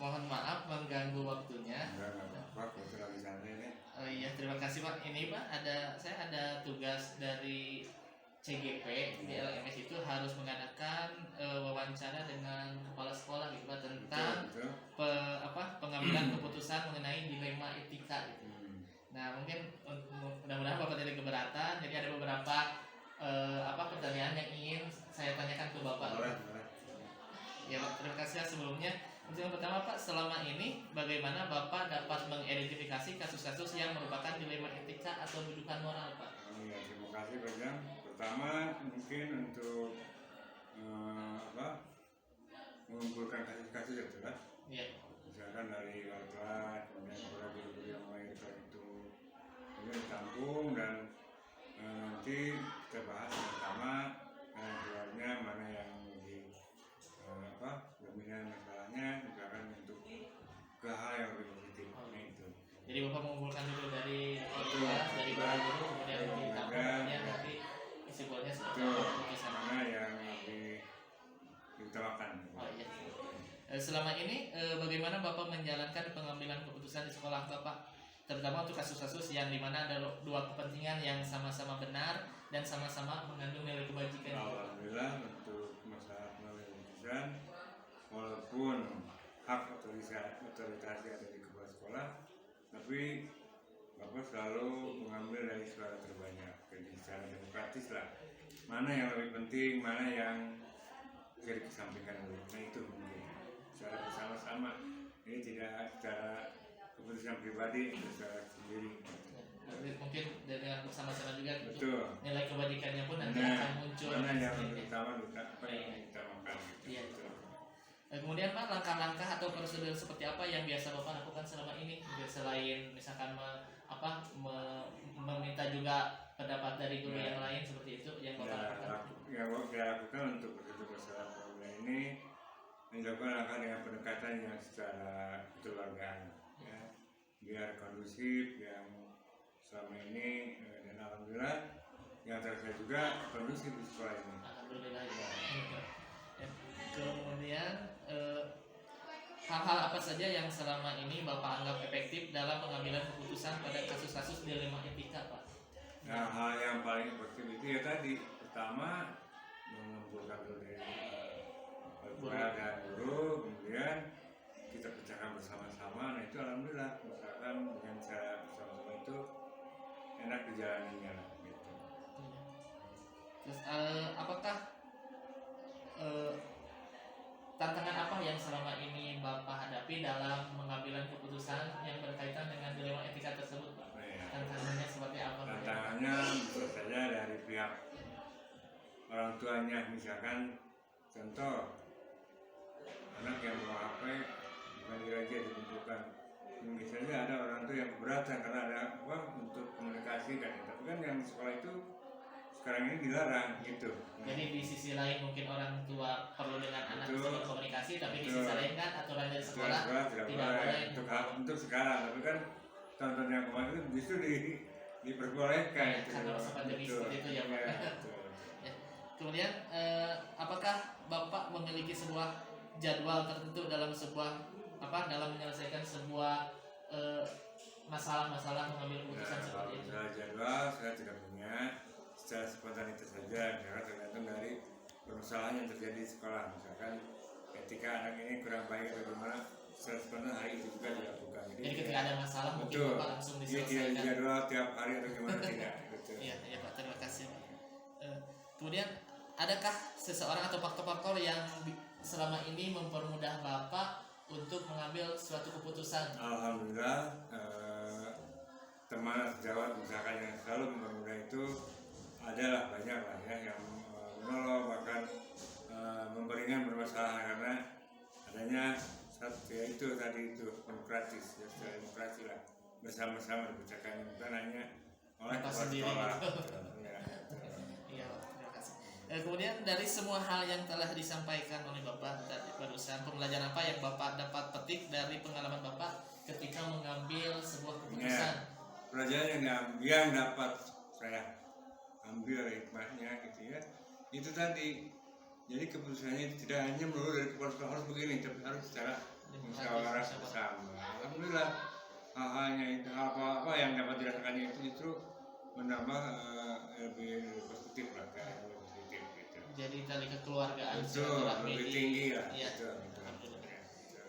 mohon maaf mengganggu waktunya. Enggak apa-apa, waktu lagi santai nih. Oh iya, terima kasih Pak. Ini Pak, saya ada tugas dari CGP di LMS itu harus mengadakan wawancara dengan kepala sekolah gitu Pak tentang Betul. pengambilan keputusan mengenai dilema etika gitu. Nah mungkin mudah-mudahan Bapak tidak keberatan. Jadi ada beberapa pertanyaan yang ingin saya tanyakan ke Bapak. Boleh. Ya Pak, terima kasih sebelumnya. Untuk yang pertama Pak, selama ini bagaimana Bapak dapat mengidentifikasi kasus-kasus yang merupakan dilema etika atau rujukan moral Pak? Ya, terima kasih Pak Jam. Pertama mungkin untuk mengumpulkan kasus-kasus ya kan? Iya. Misalkan dari warga, kemudian para guru-guru yang melahirkan itu kemudian ditampung dan nanti kita bahas bersama keluarnya mana yang lebih dominan masalahnya, misalkan untuk ke hal yang lebih positif. Itu. Jadi Bapak mengumpulkan dulu dari kelas, dari para guru, kemudian ditampung, kemudian nanti kesimpulannya seperti keputusan mana yang lebih diutamakan. Oh iya. Selama ini bagaimana Bapak menjalankan pengambilan keputusan di sekolah Bapak, terutama untuk kasus-kasus yang dimana ada dua kepentingan yang sama-sama benar dan sama-sama mengandung nilai kebajikan? Alhamdulillah untuk masalah pengambilan keputusan, walaupun hak otoritas ada di kepala sekolah, tapi Bapak selalu mengambil dari suara terbanyak, jadi secara demokratis lah. Mana yang lebih penting, mana yang bisa dikesampingkan dulu. Nah itu mungkin secara bersama-sama. Ini tidak secara keputusan pribadi, secara sendiri. Mungkin dengan bersama-sama juga. Betul. Nilai kebajikannya pun nanti akan muncul. Mana yang lebih utama, apa yang diutamakan. Iya. Kemudian Pak, langkah-langkah atau prosedur seperti apa yang biasa Bapak lakukan selama ini? Selain misalkan meminta juga pendapat dari guru yang lain seperti itu yang Bapak lakukan? Yang Bapak lakukan untuk prosedur masalah problem ini dilakukan langkah dengan pendekatan yang secara kekeluargaan, ya, biar kondusif yang selama ini dan alhamdulillah yang terasa juga kondusif di sekolah ini. Alhamdulillah ya. Kemudian hal-hal apa saja yang selama ini Bapak anggap efektif dalam pengambilan keputusan pada kasus-kasus dilema etika Pak? Nah, hal yang paling efektif itu ya tadi, pertama mengumpulkan dulu dari dan guru, kemudian kita pecahkan bersama-sama. Nah itu alhamdulillah, misalkan dengan cara bersama-sama itu enak dijalaninya gitu. Terus apakah tantangan apa yang selama ini Bapak hadapi dalam pengambilan keputusan yang berkaitan dengan dilema etika tersebut Pak? Tantangannya seperti apa? Tantangannya bisa saja dari pihak orang tuanya, misalkan contoh anak yang bawa HP bukan diraja dikumpulkan. Misalnya ada orang tua yang keberatan karena ada untuk komunikasi kan, tapi kan yang di sekolah itu sekarang ini dilarang gitu. Jadi di sisi lain mungkin orang tua perlu dengan anak berkomunikasi, tapi di sisi lain kan aturan dari sekolah tidak boleh untuk sekarang, tapi kan tahun-tahun yang kemarin itu justru diperbolehkan. Ya, karena pandemi seperti itu ya Pak. Ya. Kemudian apakah Bapak memiliki sebuah jadwal tertentu dalam dalam menyelesaikan sebuah masalah-masalah mengambil keputusan seperti itu? Jadwal saya tidak punya, secara spontanitas saja, karena tergantung dari permasalahan yang terjadi di sekolah. Misalkan ketika anak ini kurang baik atau gimana, secara spontan hari itu juga dilakukan. Jadi ketika ada masalah mungkin Bapak langsung diselesaikan. Tidak jadwal tiap hari atau gimana tidak. Iya Pak, terima kasih. Kemudian adakah seseorang atau faktor-faktor yang selama ini mempermudah Bapak untuk mengambil suatu keputusan? Alhamdulillah, teman sejawat misalkan yang selalu mempermudah itu adalah banyak lah ya, yang menolong bahkan memberikan bermasalah karena adanya itu tadi itu demokratis, ya secara demokrasi lah, bersama-sama dibicarakan, bukan hanya oleh kepala sekolah. Iya, terima kasih. Kemudian dari semua hal yang telah disampaikan oleh Bapak tadi barusan, pembelajaran apa yang Bapak dapat petik dari pengalaman Bapak ketika mengambil sebuah keputusan? Pelajaran yang dapat saya ambil hikmahnya gitu ya, itu tadi. Jadi keputusannya itu tidak hanya melulu dari kepala sekolah harus begini, tapi harus secara musyawarah bersama. Alhamdulillah hal-halnya itu apa yang dapat dirasakannya itu justru menambah lebih positif lah, kayak lebih positif gitu. Jadi tali kekeluargaan Betul, lebih tinggi lah. Iya. Betul. Alhamdulillah.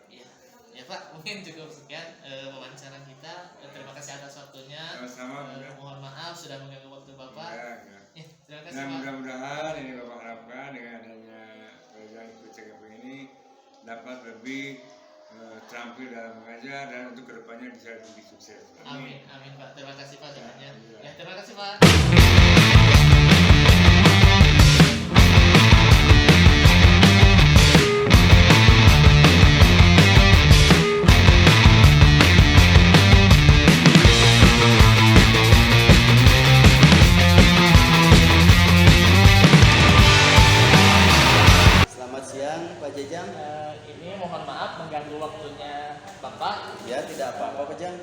Iya. Ya Pak, mungkin cukup sekian wawancara kita. Terima kasih atas waktunya. Sama-sama. Mohon maaf sudah mengganggu waktu Bapak. Ya. Terima kasih Dan Pak. mudah-mudahan ini Bapak harapkan dengan adanya pelajaran PCKP ini dapat lebih terampil dalam mengajar dan untuk kedepannya bisa lebih sukses. Amin, amin Pak. Terima kasih Pak doanya. Ya, terima kasih Pak. Selamat siang Pak Jajang. Ini mohon maaf mengganggu waktunya Bapak. Ya tidak apa-apa Pak Jang.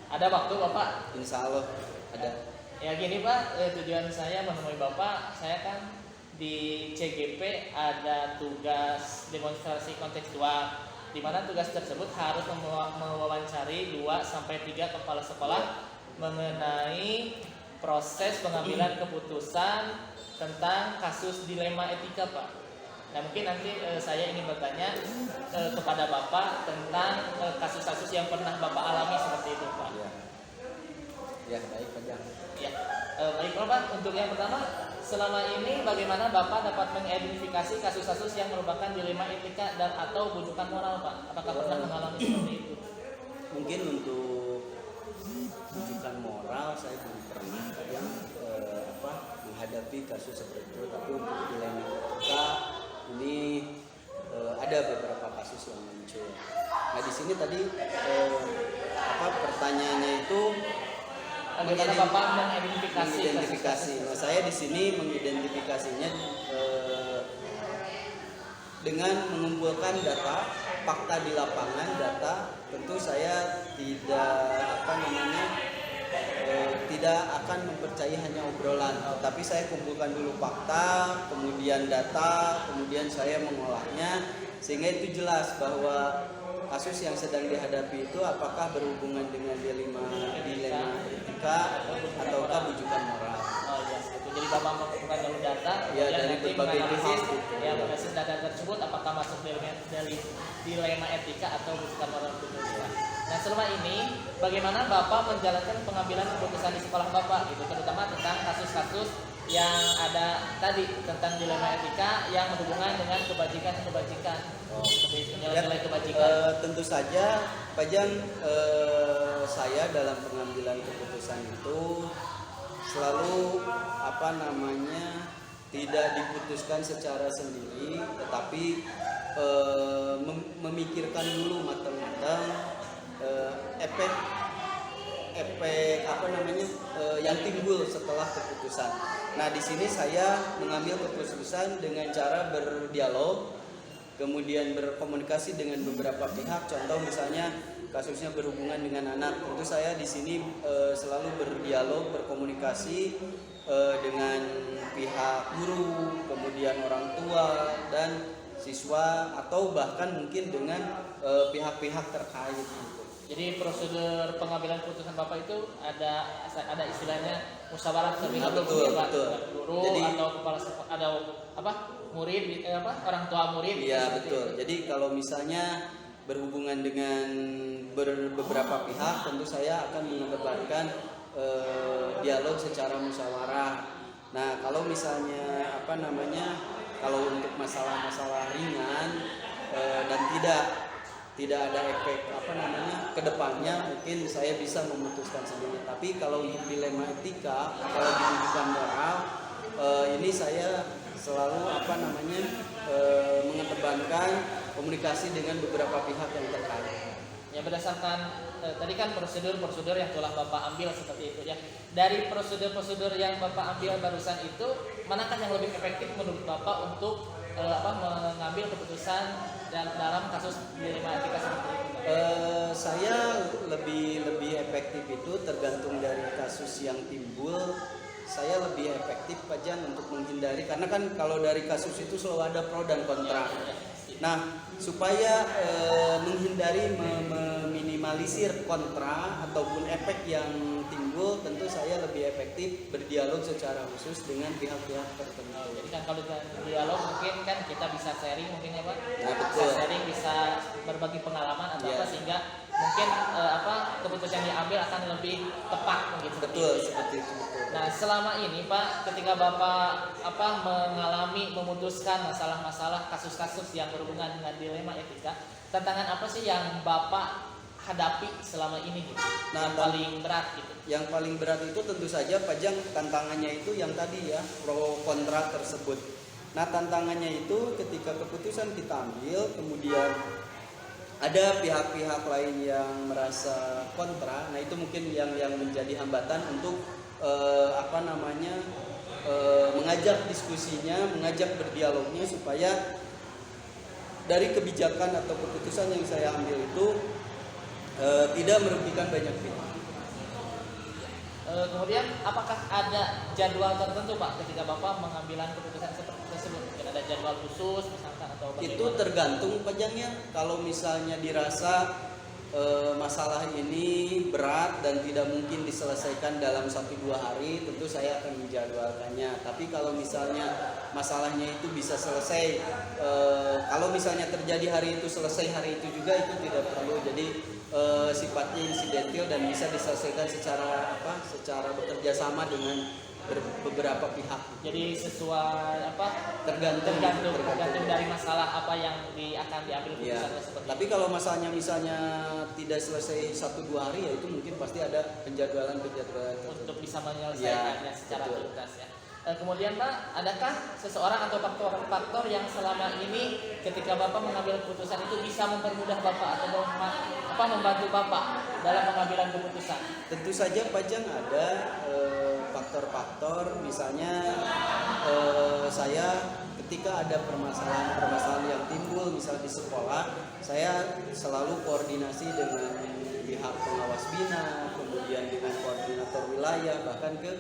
Ada waktu Bapak? Insya Allah ada. Ya gini Pak, tujuan saya menemui Bapak, saya kan di CGP ada tugas demonstrasi kontekstual, di mana tugas tersebut harus mewawancari 2 sampai 3 kepala sekolah mengenai proses pengambilan keputusan tentang kasus dilema etika Pak. Nah mungkin nanti saya ingin bertanya kepada Bapak tentang kasus-kasus yang pernah Bapak alami seperti itu Pak. Ya baik Pak Jang. Ya, baiklah Pak. Untuk yang pertama, selama ini bagaimana Bapak dapat mengidentifikasi kasus-kasus yang merupakan dilema etika dan atau bujukan moral Pak? Apakah pernah mengalami seperti itu? Mungkin untuk rujukan moral saya belum pernah Pak Jang menghadapi kasus seperti itu. Tapi untuk dilema etika ini ada beberapa kasus yang muncul. Nah di sini tadi pertanyaannya itu Bagaimana Bapak mengidentifikasi mengidentifikasi. Nah, saya di sini mengidentifikasinya dengan mengumpulkan data, fakta di lapangan, data. Tentu saya tidak akan mempercayai hanya obrolan, tapi saya kumpulkan dulu fakta, kemudian data, kemudian saya mengolahnya sehingga itu jelas bahwa kasus yang sedang dihadapi itu apakah berhubungan dengan dilema etika ataukah bujukan moral. Oh iya, itu. Jadi Bapak mengumpulkan dulu data, Ya, kemudian dari nanti berbagai menganalisis pihak gitu. ya berdasarkan data tersebut apakah masuk dari dilema etika atau bujukan moral itu. Nah selama ini bagaimana Bapak menjalankan pengambilan keputusan di sekolah Bapak gitu, terutama tentang kasus-kasus yang ada tadi tentang dilema etika yang berhubungan dengan kebajikan-kebajikan, nilai-nilai kebajikan. Tentu saja Pak Jang, saya dalam pengambilan keputusan itu selalu tidak diputuskan secara sendiri, tetapi memikirkan dulu matang-matang efek yang timbul setelah keputusan. Nah di sini saya mengambil keputusan dengan cara berdialog, kemudian berkomunikasi dengan beberapa pihak. Contoh misalnya kasusnya berhubungan dengan anak, tentu saya di sini selalu berdialog, berkomunikasi dengan pihak guru, kemudian orang tua dan siswa, atau bahkan mungkin dengan pihak-pihak terkait gitu. Jadi prosedur pengambilan keputusan Bapak itu ada istilahnya musyawarah terlebih Nah, dahulu betul, ya, Pak, betul. dengan guru Jadi- atau kepala sekolah, ada murid orang tua murid. Iya seperti betul. itu. Jadi kalau misalnya berhubungan dengan beberapa pihak, tentu saya akan mengedepankan dialog secara musyawarah. Nah kalau misalnya kalau untuk masalah-masalah ringan dan tidak ada efek kedepannya, mungkin saya bisa memutuskan sendiri. Tapi kalau untuk dilema etika, apalagi bujukan moral, ini saya selalu mengedepankan komunikasi dengan beberapa pihak yang terkait. Ya berdasarkan tadi kan prosedur yang telah Bapak ambil seperti itu ya. Dari prosedur yang Bapak ambil barusan itu, manakah yang lebih efektif menurut Bapak untuk mengambil keputusan dalam kasus dilema etika seperti itu? Saya lebih efektif itu tergantung dari kasus yang timbul. Saya lebih efektif Pak Jan untuk menghindari, karena kan kalau dari kasus itu selalu ada pro dan kontra. Nah supaya menghindari meminimalisir kontra ataupun efek yang timbul, tentu saya lebih efektif berdialog secara khusus dengan pihak-pihak tertentu. Jadi kan kalau dialog mungkin kan kita bisa sharing mungkin ya Pak. Nah, Bisa betul. sharing, bisa berbagi pengalaman atau Iya. apa sehingga mungkin keputusan yang diambil akan lebih tepat begitu. Betul, seperti itu. Betul. Nah, selama ini Pak, ketika Bapak mengalami memutuskan masalah-masalah kasus-kasus yang berhubungan dengan dilema etika, tantangan apa sih yang Bapak hadapi selama ini gitu? Nah, Yang paling berat gitu. Yang paling berat itu tentu saja Pajang, tantangannya itu yang tadi ya, pro kontra tersebut. Nah, tantangannya itu ketika keputusan kita ambil, kemudian ada pihak-pihak lain yang merasa kontra. Nah, itu mungkin yang menjadi hambatan untuk mengajak diskusinya, mengajak berdialognya supaya dari kebijakan atau keputusan yang saya ambil itu tidak merugikan banyak pihak. Kemudian apakah ada jadwal tertentu Pak ketika Bapak mengambilan keputusan seperti tersebut? Mungkin ada jadwal khusus misalkan atau bagaimana? Itu tergantung Pajangnya. Kalau misalnya dirasa masalah ini berat dan tidak mungkin diselesaikan dalam 1-2 hari, tentu saya akan menjadwalkannya. Tapi kalau misalnya masalahnya itu bisa selesai, kalau misalnya terjadi hari itu selesai hari itu juga, itu tidak perlu. Jadi sifatnya insidental dan bisa diselesaikan secara bekerja sama dengan beberapa pihak. Jadi sesuai Tergantung dari masalah apa yang akan diambil Ya, keputusannya seperti tapi kalau misalnya tidak selesai 1-2 hari, ya itu mungkin pasti ada penjadwalan untuk bisa menyelesaikannya Ya, secara betul. tuntas ya. Kemudian Pak, adakah seseorang atau faktor-faktor yang selama ini ketika Bapak mengambil keputusan itu bisa mempermudah Bapak atau membantu Bapak dalam pengambilan keputusan? Tentu saja Pajang ada faktor-faktor, misalnya saya ketika ada permasalahan yang timbul misal di sekolah, saya selalu koordinasi dengan pihak pengawas bina, kemudian dengan koordinator wilayah, bahkan ke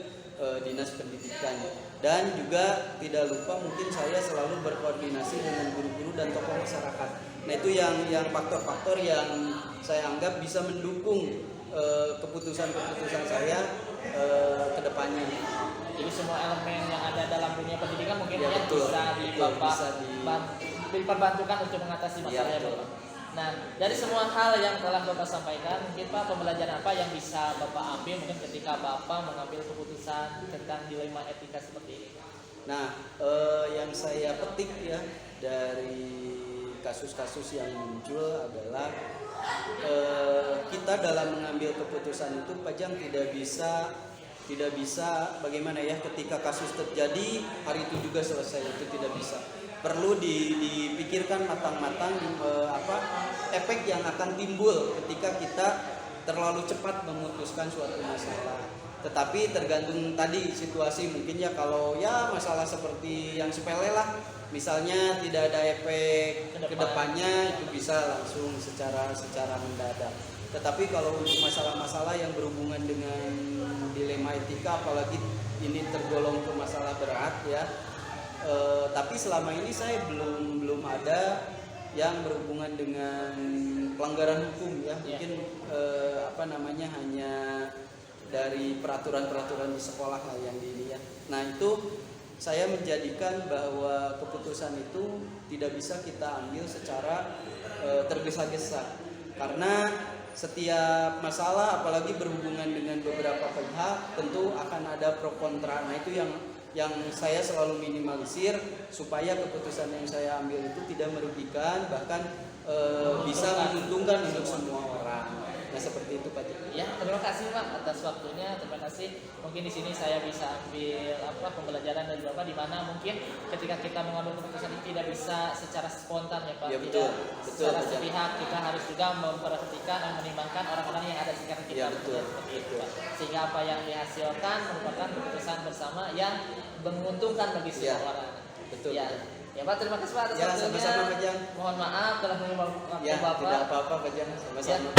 dinas pendidikan. Dan juga tidak lupa mungkin saya selalu berkoordinasi dengan guru-guru dan tokoh masyarakat. Nah, itu yang faktor-faktor yang saya anggap bisa mendukung keputusan-keputusan saya ke depannya. Jadi semua elemen yang ada dalam dunia pendidikan mungkin Ya, ya, betul. bisa Betul, diperbantukan untuk mengatasi masalah Ya, yang betul. Bapak. Nah, dari semua hal yang telah Bapak sampaikan, mungkin Pak, pembelajaran apa yang bisa Bapak ambil mungkin ketika Bapak mengambil keputusan tentang dilema etika seperti ini? Nah, yang saya petik ya dari kasus-kasus yang muncul adalah kita dalam mengambil keputusan itu Pajang tidak bisa bagaimana ya, ketika kasus terjadi hari itu juga selesai, itu tidak bisa. Perlu dipikirkan matang-matang efek yang akan timbul ketika kita terlalu cepat memutuskan suatu masalah. Tetapi tergantung tadi situasi, mungkin ya kalau ya masalah seperti yang sepele lah, misalnya tidak ada efek kedepannya, itu bisa langsung secara mendadak. Tetapi kalau untuk masalah-masalah yang berhubungan dengan dilema etika, apalagi ini tergolong ke masalah berat ya, tapi selama ini saya belum ada yang berhubungan dengan pelanggaran hukum ya, mungkin hanya dari peraturan-peraturan di sekolah lah yang ini ya. Nah, itu saya menjadikan bahwa keputusan itu tidak bisa kita ambil secara tergesa-gesa, karena setiap masalah apalagi berhubungan dengan beberapa pihak tentu akan ada pro kontra. Nah, itu yang saya selalu minimalisir supaya keputusan yang saya ambil itu tidak merugikan, bahkan bisa menguntungkan untuk semua orang. Nah, seperti itu Pak. Ya, terima kasih Pak atas waktunya. Terima kasih. Mungkin di sini saya bisa ambil pembelajaran dari Bapak, di mana mungkin ketika kita mengambil keputusan ini tidak bisa secara spontan ya Pak. Ya, Tidak betul, secara Pak. sepihak, kita harus juga memperhatikan dan menimbangkan orang-orang yang ada di sekitar kita. Ya, betul, Seperti itu, betul. Pak. Sehingga apa yang dihasilkan merupakan keputusan bersama yang menguntungkan bagi semua Ya, orang. betul, Ya. betul. Ya Pak, terima kasih Pak atas Ya, waktunya. sama-sama Pak Jang. Mohon maaf telah mengganggu waktu Ya, Bapak. tidak apa-apa Pak Jang, Ya. sama-sama.